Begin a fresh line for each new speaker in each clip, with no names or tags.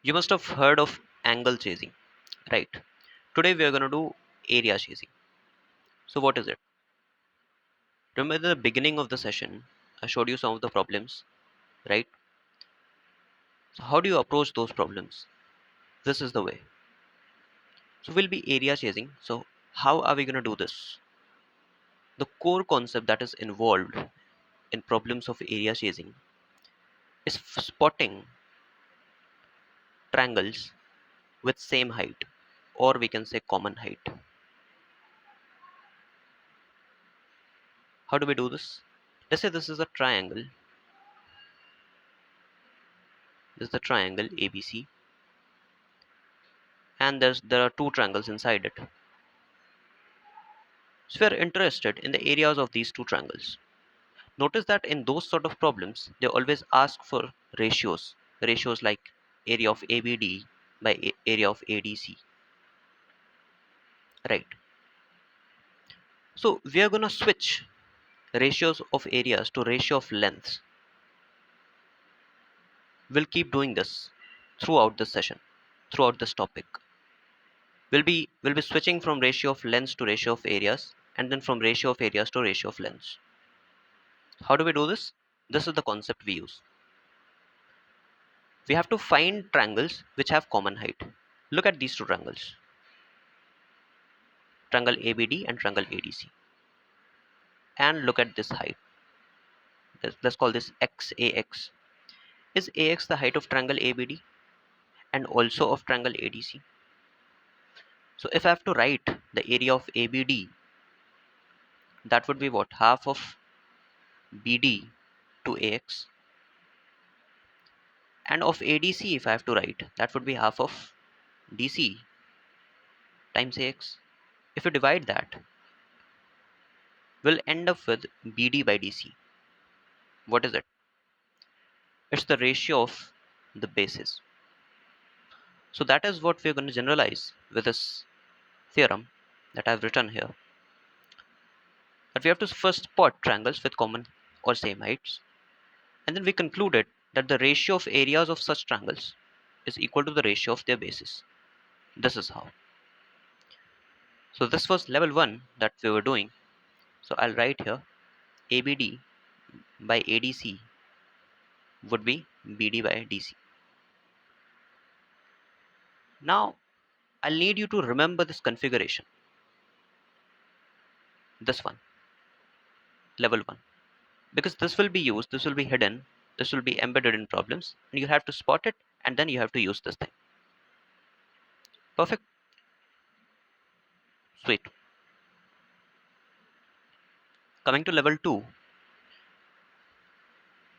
You must have heard of angle chasing, right? Today we are going to do area chasing. So what is it? Remember the beginning of the session, I showed you some of the problems, right? So how do you approach those problems? This is the way. So we'll be area chasing. So how are we going to do this? The core concept that is involved in problems of area chasing is spotting triangles with same height, or we can say common height. How do we do this? Let's say this is a triangle. This is the triangle ABC, and there are two triangles inside it. So we are interested in the areas of these two triangles. Notice that in those sort of problems, they always ask for ratios like area of ABD by area of ADC, right? So we are going to switch ratios of areas to ratio of lengths. We'll keep doing this throughout the session, throughout this topic. We'll be switching from ratio of lengths to ratio of areas, and then from ratio of areas to ratio of lengths. How do we do this? This is the concept we use. We have to find triangles which have common height. Look at these two triangles, triangle ABD and triangle ADC, and look at this height. Let's call this XAX. Is AX the height of triangle ABD and also of triangle ADC? So if I have to write the area of ABD, that would be what? Half of BD to AX, and of ADC, if I have to write, that would be half of DC times AX. If you divide that, we'll end up with BD by DC. What is it? It's the ratio of the bases. So that is what we're going to generalize with this theorem that I've written here. That we have to first spot triangles with common or same heights, and then we concluded that the ratio of areas of such triangles is equal to the ratio of their bases. This is how. So this was level 1 that we were doing. So I'll write here ABD by ADC would be BD by DC. Now I'll need you to remember this configuration, this one, level 1, because this will be used, this will be hidden, this will be embedded in problems, and you have to spot it, and then you have to use this thing. Perfect. Sweet. Coming to level 2,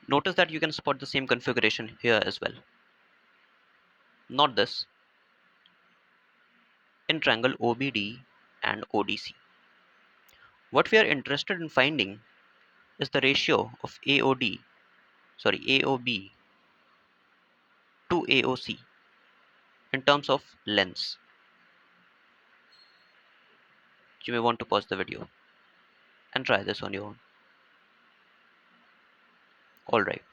notice that you can spot the same configuration here as well. Not this, in triangle OBD and ODC. What we are interested in finding is the ratio of AOB to AOC in terms of lengths. You may want to pause the video and try this on your own. Alright.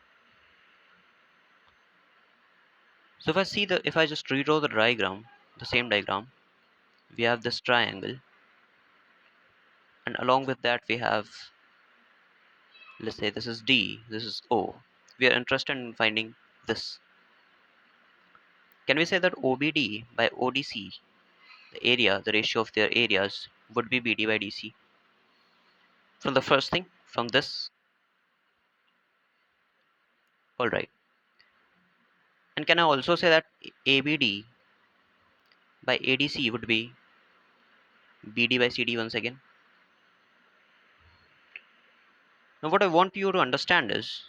So if I just redraw the diagram, the same diagram, we have this triangle, and along with that we have, let's say this is D, this is O. We are interested in finding this. Can we say that OBD by ODC, the ratio of their areas would be BD by DC? From the first thing, from this, alright. And can I also say that ABD by ADC would be BD by CD once again? Now what I want you to understand is,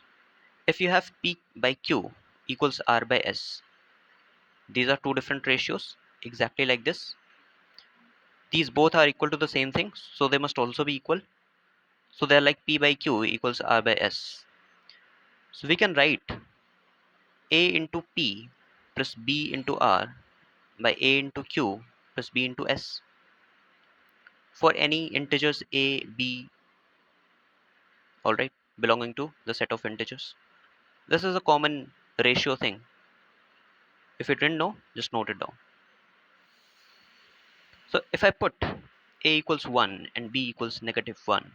if you have P by Q equals R by S, these are two different ratios, exactly like this. These both are equal to the same thing, so they must also be equal. So they're like P by Q equals R by S. So we can write A into P plus B into R by A into Q plus B into S for any integers A, B, alright, belonging to the set of integers. This is a common ratio thing. If you didn't know, just note it down. So if I put a equals 1 and b equals -1,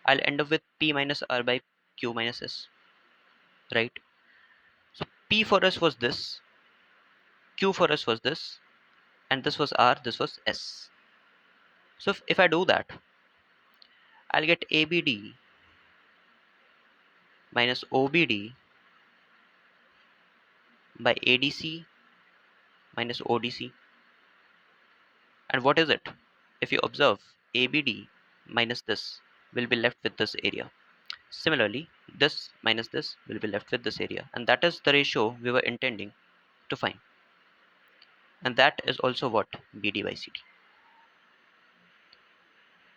I'll end up with p minus r by q minus s, right? So p for us was this, q for us was this, and this was r, this was s. So if I do that, I'll get abd minus obd by adc minus odc. And what is it? If you observe, abd minus this will be left with this area. Similarly, this minus this will be left with this area, and that is the ratio we were intending to find. And that is also what BD by CD.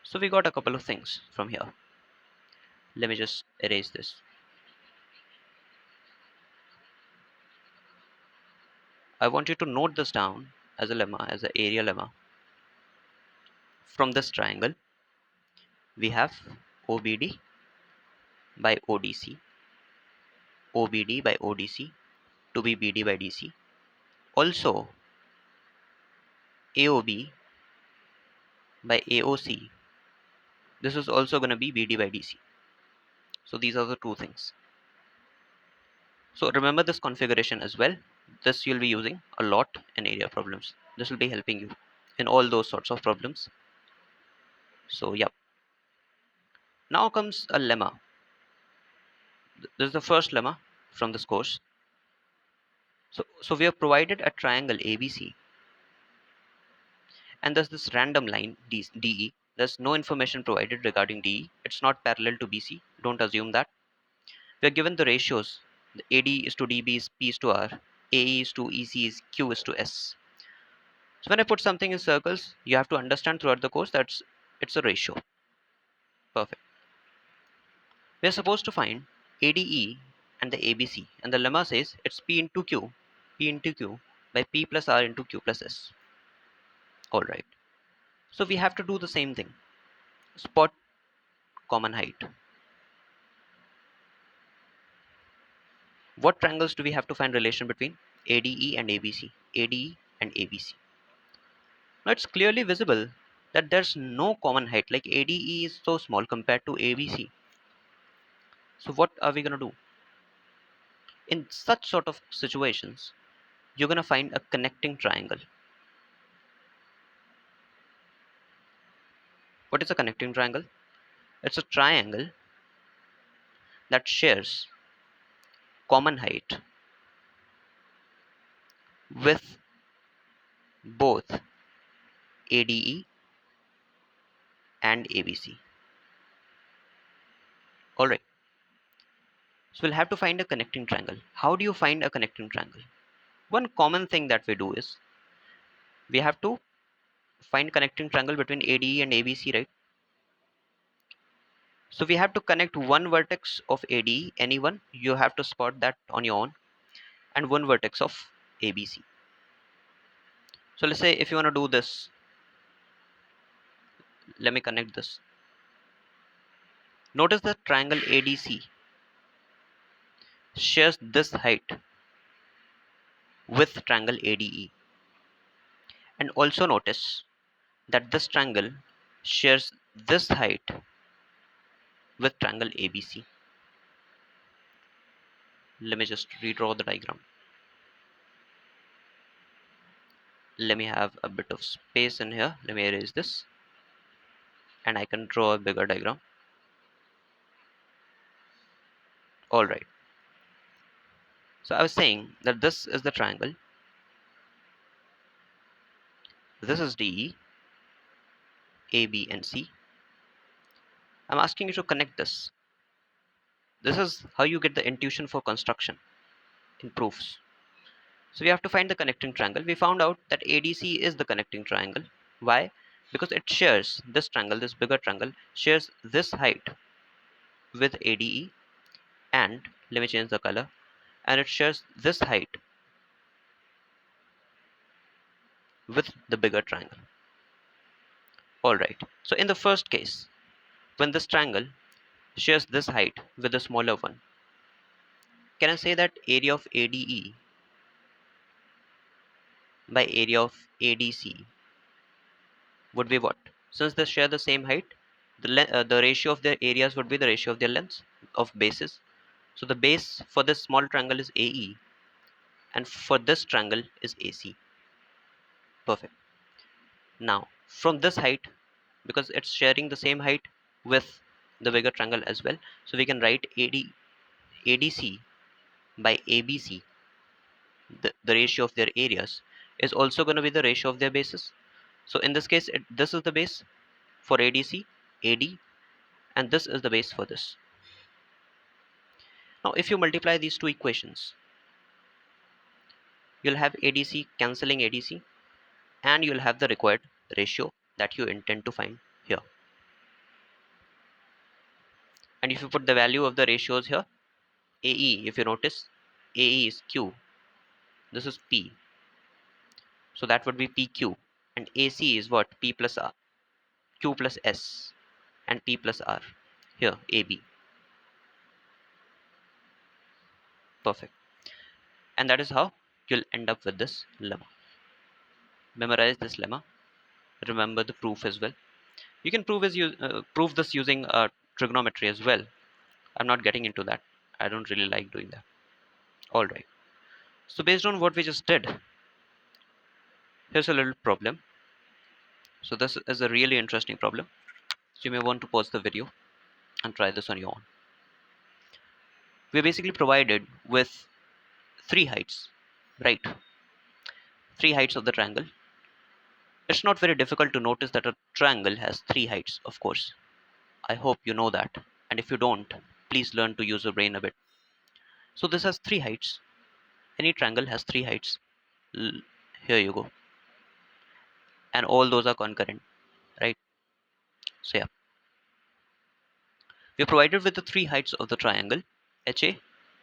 So we got a couple of things from here. Let me just erase this. I want you to note this down as a lemma, as an area lemma. From this triangle, we have OBD by ODC, OBD by ODC to be BD by DC. Also, AOB by AOC. This is also going to be BD by DC. So these are the two things. So remember this configuration as well. This you'll be using a lot in area problems. This will be helping you in all those sorts of problems. So yeah. Now comes a lemma. This is the first lemma from this course. So we have provided a triangle ABC, and there's this random line DE. There's no information provided regarding DE. It's not parallel to BC. Don't assume that. We are given the ratios. The AD is to DB is P is to R. AE is to EC is Q is to S. So when I put something in circles, you have to understand throughout the course that it's a ratio. Perfect. We are supposed to find ADE and the ABC, and the lemma says it's P into Q by P plus R into Q plus S. Alright. So we have to do the same thing. Spot common height. What triangles do we have to find relation between ADE and ABC? ADE and ABC. Now it's clearly visible that there's no common height, like ADE is so small compared to ABC. So what are we going to do? In such sort of situations, you're going to find a connecting triangle. What is a connecting triangle? It's a triangle that shares common height with both ADE and ABC. Alright, so we'll have to find a connecting triangle. How do you find a connecting triangle? One common thing that we do is we have to find connecting triangle between ADE and ABC, right? So we have to connect one vertex of ADE, anyone, you have to spot that on your own, and one vertex of ABC. So let's say if you want to do this, let me connect this. Notice that triangle ADC shares this height with triangle ADE, and also notice that this triangle shares this height with triangle ABC. Let me just redraw the diagram. Let me have a bit of space in here. Let me erase this, and I can draw a bigger diagram. Alright, so I was saying that this is the triangle, this is DE, AB and C. I'm asking you to connect this. This is how you get the intuition for construction in proofs. So we have to find the connecting triangle. We found out that ADC is the connecting triangle. Why? Because it shares this triangle, this bigger triangle, shares this height with ADE, and let me change the color, and it shares this height with the bigger triangle. Alright, so in the first case, when this triangle shares this height with the smaller one, can I say that area of ADE by area of ADC would be what? Since they share the same height, the ratio of their areas would be the ratio of their lengths of bases. So the base for this small triangle is AE, and for this triangle is AC. Perfect. Now, from this height, because it's sharing the same height with the bigger triangle as well, so we can write ADC by ABC, the ratio of their areas, is also going to be the ratio of their bases. So in this case, this is the base for ADC, AD, and this is the base for this. Now, if you multiply these two equations, you'll have ADC cancelling ADC, and you'll have the required ratio that you intend to find here. And if you put the value of the ratios here, AE, if you notice, AE is Q, this is P, so that would be PQ, and AC is what? P plus R, Q plus S, and P plus R, here AB. Perfect. And that is how you'll end up with this lemma. Memorize this lemma, remember the proof as well. You can prove this using trigonometry as well. I'm not getting into that. I don't really like doing that. All right. So based on what we just did, here's a little problem. So this is a really interesting problem. So you may want to pause the video and try this on your own. We're basically provided with three heights, right? Three heights of the triangle. It's not very difficult to notice that a triangle has three heights, of course. I hope you know that. And if you don't, please learn to use your brain a bit. So this has three heights. Any triangle has three heights. Here you go. And all those are concurrent, right? So yeah, we're provided with the three heights of the triangle, HA,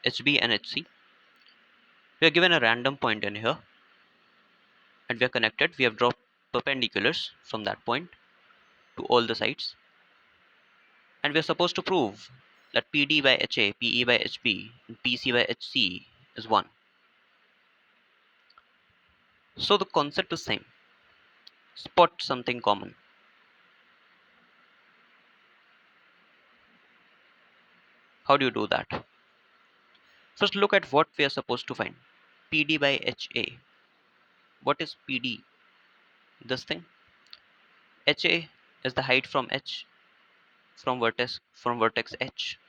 HB, and HC. We are given a random point in here, and we are connected. We have dropped perpendiculars from that point to all the sides, and we are supposed to prove that PD by HA, PE by HB, and PC by HC is 1. So the concept is same. Spot something common. How do you do that? First, look at what we are supposed to find. PD by HA. What is PD? This thing. HA is the height from H, from vertex H,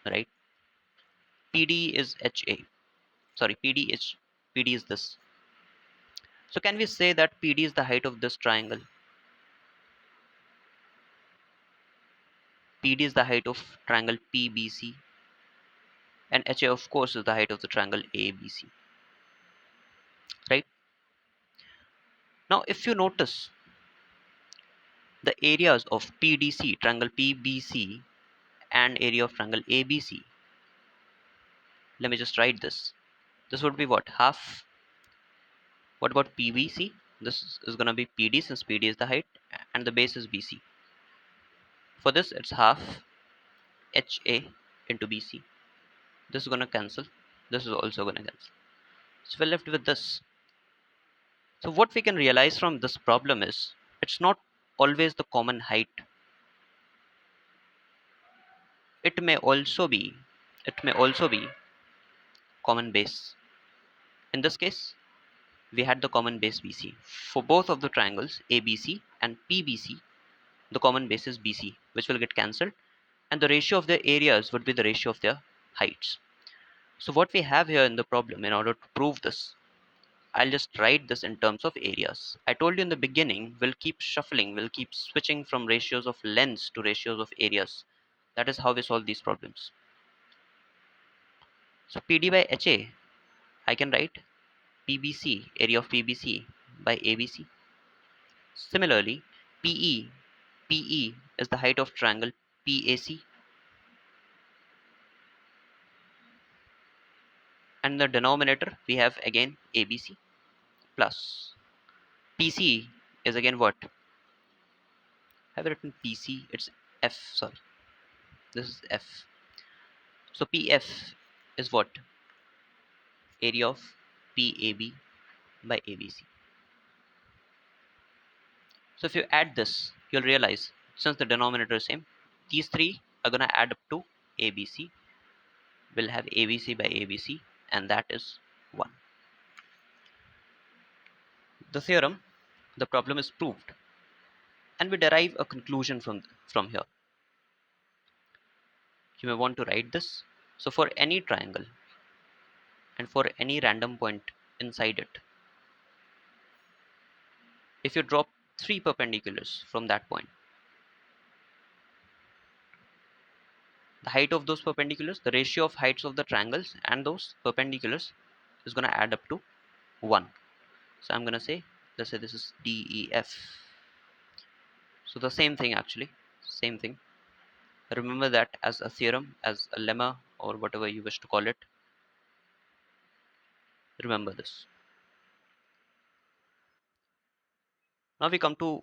right? PD is HA. Sorry, PD is this. So can we say that PD is the height of this triangle? PD is the height of triangle PBC, and HA of course is the height of the triangle ABC, right? Now if you notice the areas of PDC, triangle PBC, and area of triangle ABC, let me just write this. This would be what? Half. What about PBC? This is going to be PD, since PD is the height and the base is BC. For this, it's half HA into BC. This is going to cancel. This is also going to cancel. So we're left with this. So what we can realize from this problem is it's not always the common height. It may also be common base. In this case, we had the common base BC. For both of the triangles ABC and PBC, the common base is BC, which will get cancelled, and the ratio of their areas would be the ratio of their heights. So what we have here in the problem, in order to prove this, I'll just write this in terms of areas. I told you in the beginning, we'll keep shuffling, we'll keep switching from ratios of lengths to ratios of areas. That is how we solve these problems. So PD by HA, I can write PBC, area of PBC, by ABC. Similarly, PE is the height of triangle PAC, and the denominator we have again ABC plus PC is again what? Have I written PC? It's F, sorry. This is F. So PF is what? Area of PAB. by ABC. So if you add this, you'll realize since the denominator is same, these three are gonna add up to ABC. We'll have ABC by ABC, and that is 1. The theorem, the problem is proved, and we derive a conclusion from here. You may want to write this. So for any triangle and for any random point inside it, if you drop 3 perpendiculars from that point, the height of those perpendiculars, the ratio of heights of the triangles and those perpendiculars is going to add up to 1. So I'm going to say, let's say this is DEF. So the same thing actually, same thing. Remember that as a theorem, as a lemma, or whatever you wish to call it. Remember this. Now we come to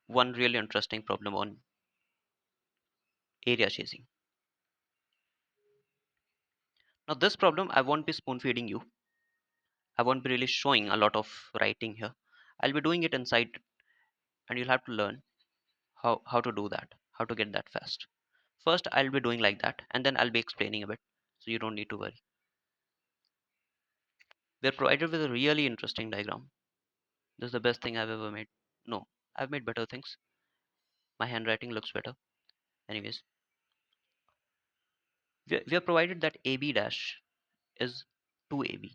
one really interesting problem on area chasing. Now this problem I won't be spoon feeding you. I won't be really showing a lot of writing here. I'll be doing it inside, and you'll have to learn how to do that, how to get that fast. First I'll be doing like that, and then I'll be explaining a bit, so you don't need to worry. We're provided with a really interesting diagram. This is the best thing I've ever made. No, I've made better things. My handwriting looks better. Anyways, we are provided that AB dash is 2AB.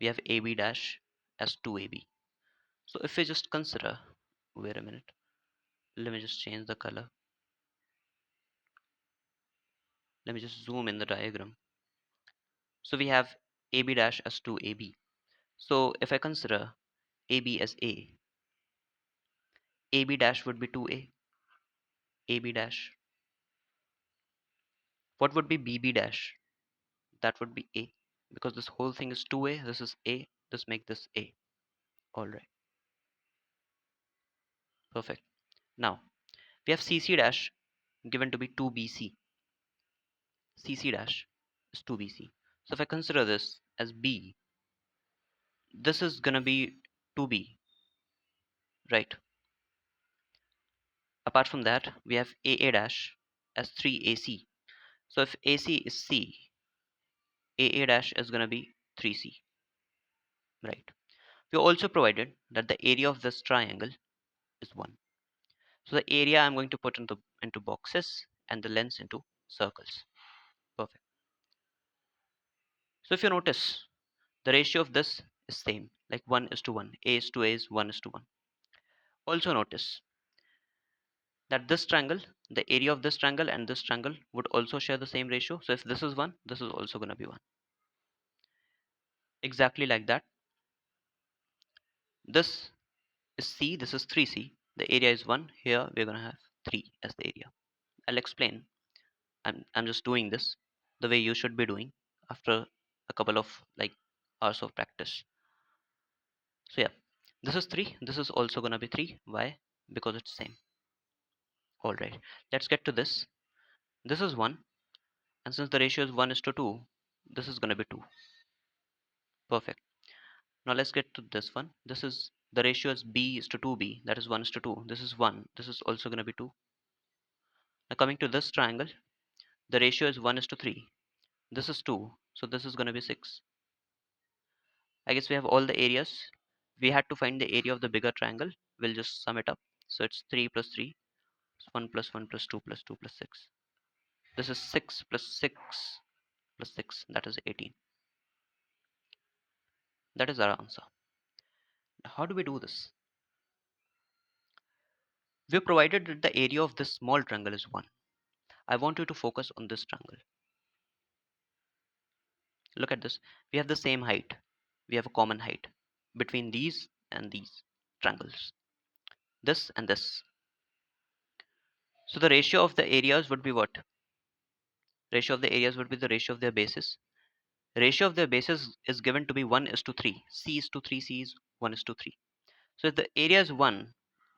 We have AB dash as 2AB. So if we just consider, wait a minute, let me just change the color. Let me just zoom in the diagram. So we have AB dash as 2AB. So if I consider AB as A, AB dash would be 2A. AB dash. What would be BB dash? That would be A. Because this whole thing is 2A, this is A, this make this A. Alright, perfect. Now, we have CC dash given to be 2BC. CC dash is 2BC. So if I consider this as B, this is gonna be 2B, right? Apart from that, we have AA dash as 3AC. So if AC is C, AA dash is gonna be 3C, right? We also provided that the area of this triangle is 1. So the area I'm going to put into boxes and the lengths into circles. Perfect. So if you notice, the ratio of this is same, like 1 is to 1. A is to A is 1 is to 1. Also notice that this triangle, the area of this triangle and this triangle would also share the same ratio. So if this is 1, this is also going to be 1. Exactly like that. This is C, this is 3C. The area is 1. Here we're going to have 3 as the area. I'll explain. I'm just doing this the way you should be doing after a couple of like hours of practice. So yeah, this is 3. This is also gonna be 3. Why? Because it's same. Alright, let's get to this. This is 1, and since the ratio is 1 is to 2, this is gonna be 2. Perfect. Now let's get to this one. This is the ratio is B is to 2B, that is 1 is to 2. This is 1. This is also gonna be 2. Now coming to this triangle, the ratio is 1 is to 3. This is 2, so this is gonna be 6. I guess we have all the areas. We had to find the area of the bigger triangle. We'll just sum it up. So it's 3 plus 3. It's 1 plus 1 plus 2 plus 2 plus 6. This is 6 plus 6 plus 6. That is 18. That is our answer. Now, how do we do this? We provided that the area of this small triangle is 1. I want you to focus on this triangle. Look at this. We have the same height. We have a common height between these and these triangles. This and this. So the ratio of the areas would be what? Ratio of the areas would be the ratio of their bases. Ratio of their bases is given to be 1 is to 3. C is to 3, C is 1 is to 3. So if the area is 1,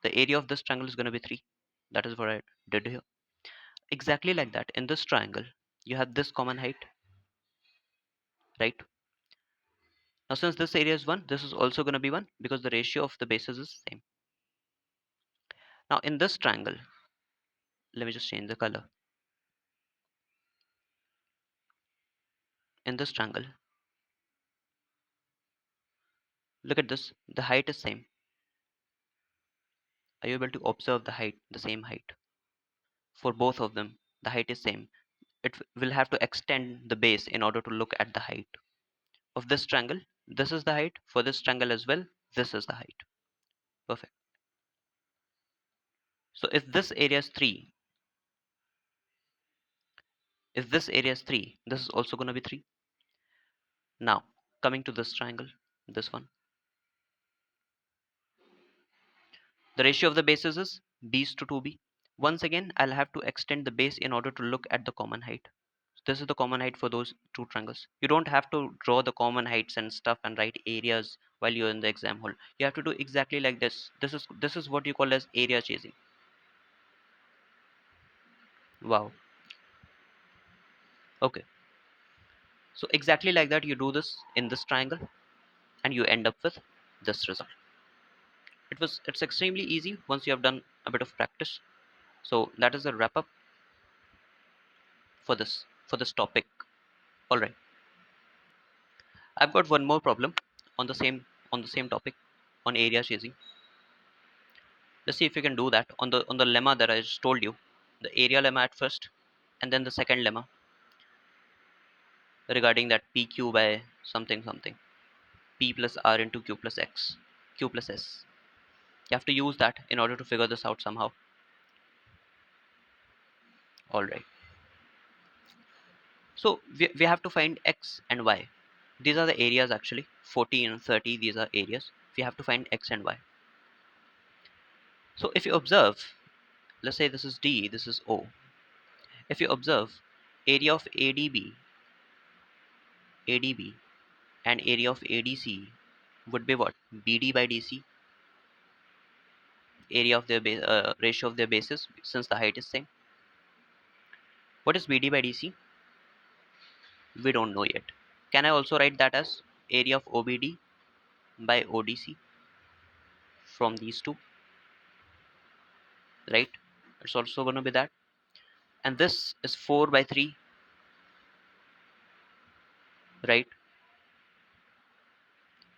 the area of this triangle is going to be 3. That is what I did here. Exactly like that. In this triangle, you have this common height, right? Now since this area is 1, this is also going to be 1 because the ratio of the bases is same. Now in this triangle, let me just change the color. In this triangle, look at this, the height is same. Are you able to observe the height, the same height? For both of them, the height is same. It will have to extend the base in order to look at the height. Of this triangle, this is the height. For this triangle as well, this is the height. Perfect. So if this area is 3, if this area is 3, this is also going to be 3. Now, coming to this triangle, this one. The ratio of the bases is b's to 2b. Once again, I'll have to extend the base in order to look at the common height. This is the common height for those two triangles. You don't have to draw the common heights and stuff and write areas while you're in the exam hall. You have to do exactly like this. This is what you call as area chasing. Wow. Okay. So exactly like that, you do this in this triangle and you end up with this result. It's extremely easy once you have done a bit of practice. So that is a wrap up for this topic. All right. I've got one more problem on the same topic on area chasing. Let's see if you can do that on the lemma that I just told you. The area lemma at first, and then the second lemma regarding that PQ by something something. P plus R into Q plus X. Q plus S. You have to use that in order to figure this out somehow. Alright. So we have to find X and Y. These are the areas actually. 40 and 30, these are areas. We have to find X and Y. So if you observe, let's say this is D, this is O. If you observe, area of ADB and area of ADC would be what? BD by DC, area of their ratio of their bases since the height is same. What is BD by DC? We don't know yet. Can I also write that as area of OBD by ODC from these two, right? It's also going to be that. And this is 4 by 3, right?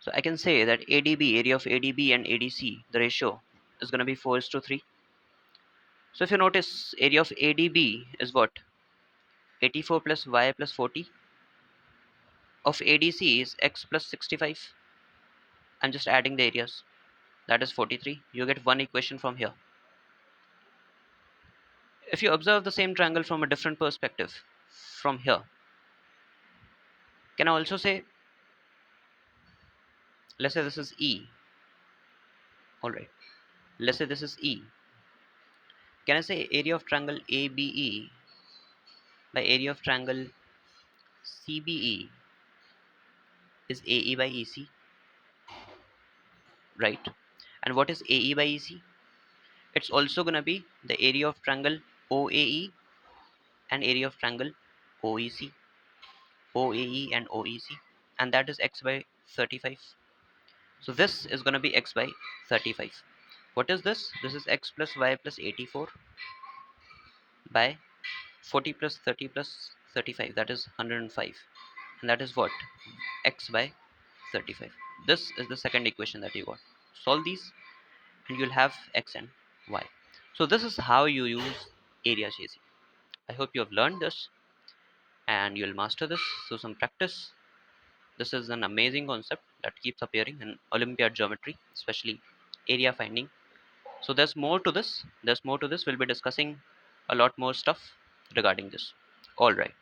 So I can say that ADB, area of ADB and ADC, the ratio is going to be 4:3. So if you notice, area of ADB is what? 84 plus Y plus 40. Of ADC is X plus 65. I'm just adding the areas. That is 43. You get one equation from here. If you observe the same triangle from a different perspective, from here, can I also say, let's say this is E. Alright. Let's say this is E. Can I say area of triangle ABE by area of triangle CBE is AE by EC, right? And what is AE by EC? It's also going to be the area of triangle OAE and area of triangle OEC, OAE and OEC, and that is X by 35. So this is going to be X by 35. What is this? This is X plus Y plus 84 by 40 plus 30 plus 35, that is 105, and that is what? X by 35. This is the second equation that you got. Solve these and you'll have X and Y. So this is how you use area chasing. I hope you have learned this and you'll master this through some practice. This is an amazing concept that keeps appearing in Olympiad geometry, especially area finding. So there's more to this. We'll be discussing a lot more stuff regarding this. All right.